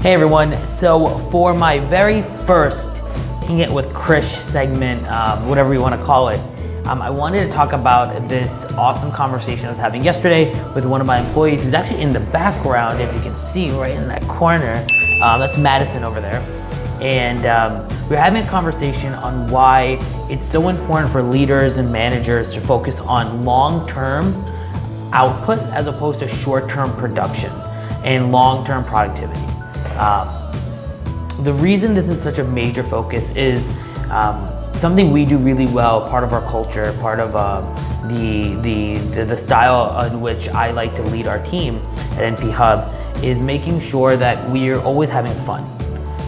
Hey everyone, so for my very first Kicking It with Krish segment, whatever you want to call it, I wanted to talk about this awesome conversation I was having yesterday with one of my employees who's actually in the background, if you can see right in that corner. That's Madison over there. And we're having a conversation on why it's so important for leaders and managers to focus on long-term output as opposed to short-term production and long-term productivity. The reason this is such a major focus is something we do really well, part of our culture, part of the style in which I like to lead our team at NP Hub is making sure that we're always having fun,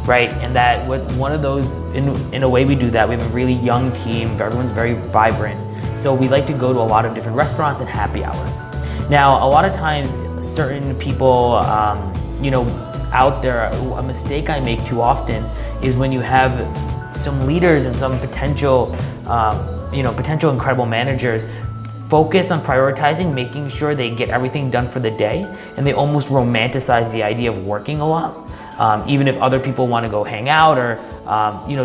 right? And that one of those, in a way we do that, we have a really young team, everyone's very vibrant. So we like to go to a lot of different restaurants and happy hours. Now, a lot of times, certain people, out there, a mistake I make too often is when you have some leaders and some potential incredible managers focus on prioritizing, making sure they get everything done for the day, and they almost romanticize the idea of working a lot. Even if other people want to go hang out or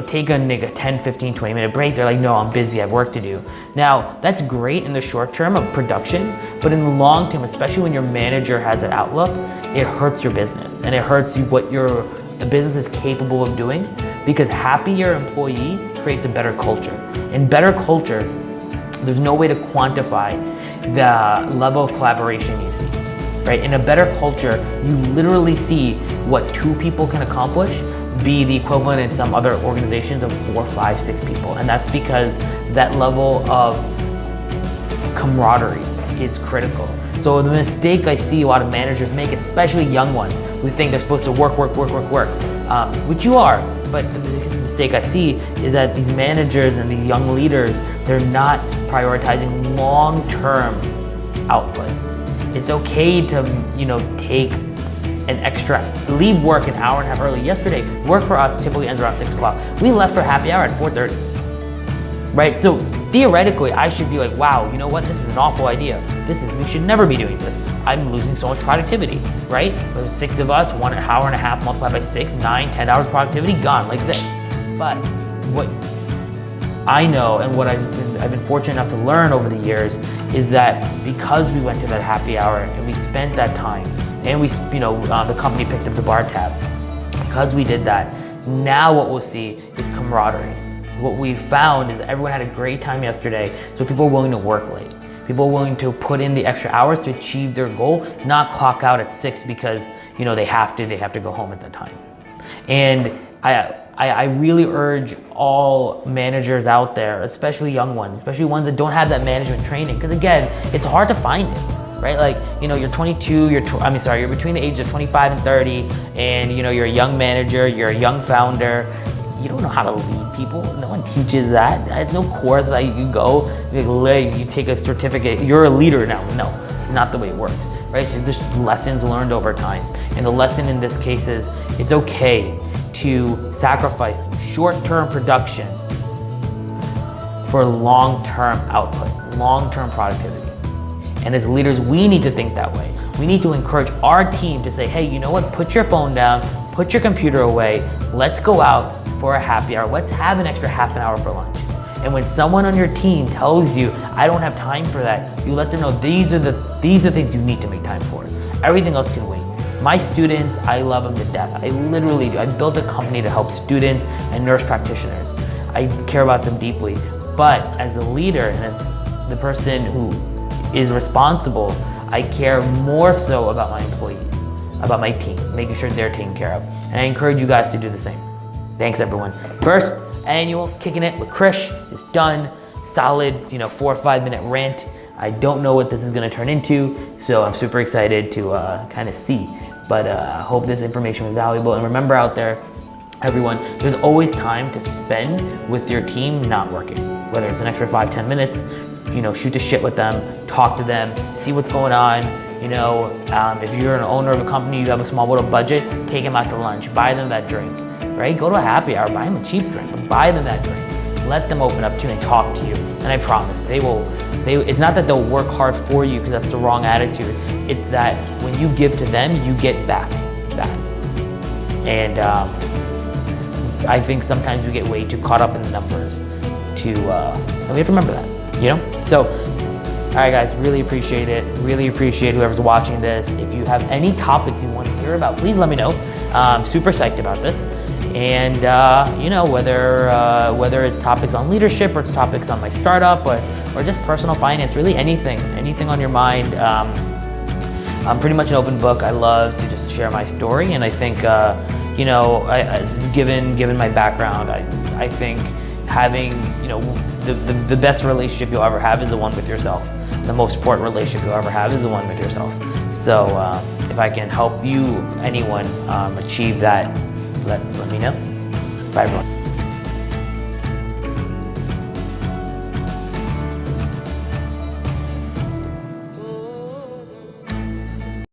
take a 10, 15, 20 minute break, they're like, no, I'm busy, I have work to do. Now, that's great in the short term of production, but in the long term, especially when your manager has that outlook, it hurts your business and it hurts you what the business is capable of doing, because happier employees creates a better culture. In better cultures, there's no way to quantify the level of collaboration you see. Right? In a better culture, you literally see what 2 people can accomplish be the equivalent in some other organizations of 4, 5, 6 people. And that's because that level of camaraderie is critical. So the mistake I see a lot of managers make, especially young ones, who think they're supposed to work, which you are, but the mistake I see is that these managers and these young leaders, they're not prioritizing long-term output. It's okay to, leave work an hour and a half early. Yesterday, work for us typically ends around 6 o'clock. We left for happy hour at 4:30, right? So theoretically, I should be like, wow, you know what? This is an awful idea. We should never be doing this. I'm losing so much productivity, right? With 6 of us, 1 hour and a half multiplied by 6, 9, 10 hours productivity gone like this. But what I know and what I've been fortunate enough to learn over the years is that because we went to that happy hour and we spent that time and the company picked up the bar tab, because we did that, now what we'll see is camaraderie. What we found is everyone had a great time yesterday, so people are willing to work late. People are willing to put in the extra hours to achieve their goal, not clock out at 6 because they have to go home at that time. And I really urge all managers out there, especially young ones, especially ones that don't have that management training, because again, it's hard to find it, right? Like, you're 22, you're between the ages of 25 and 30, and you're a young manager, you're a young founder. You don't know how to lead people. No one teaches that. There's no course that you go, you take a certificate, you're a leader now. No, it's not the way it works, right? So there's lessons learned over time. And the lesson in this case is it's okay to sacrifice short-term production for long-term output, long-term productivity. And as leaders, we need to think that way. We need to encourage our team to say, hey, you know what? Put your phone down, put your computer away, let's go out for a happy hour. Let's have an extra half an hour for lunch. And when someone on your team tells you, I don't have time for that, you let them know these are the things you need to make time for. Everything else can wait. My students, I love them to death. I literally do. I built a company to help students and nurse practitioners. I care about them deeply. But as a leader and as the person who is responsible, I care more so about my employees, about my team, making sure they're taken care of. And I encourage you guys to do the same. Thanks everyone. First annual Kicking It with Krish is done. Solid, 4 or 5 minute rant. I don't know what this is going to turn into, so I'm super excited to kind of see. But I hope this information was valuable. And remember out there, everyone, there's always time to spend with your team not working. Whether it's an extra 5, 10 minutes, shoot the shit with them, talk to them, see what's going on. If you're an owner of a company, you have a small little budget, take them out to lunch, buy them that drink, right? Go to a happy hour, buy them a cheap drink, but buy them that drink. Let them open up to you and talk to you. And I promise, it's not that they'll work hard for you, because that's the wrong attitude. It's that when you give to them, you get back that. And I think sometimes we get way too caught up in the numbers and we have to remember that, you know? So, all right guys, really appreciate it. Really appreciate whoever's watching this. If you have any topics you want to hear about, please let me know. I'm super psyched about this. And you know, whether it's topics on leadership or it's topics on my startup or just personal finance, really anything on your mind. I'm pretty much an open book. I love to just share my story, and I think you know, given my background, I think having, you know, the best relationship you'll ever have is the one with yourself. The most important relationship you'll ever have is the one with yourself. So if I can help you, anyone, achieve that, let me know. Bye everyone.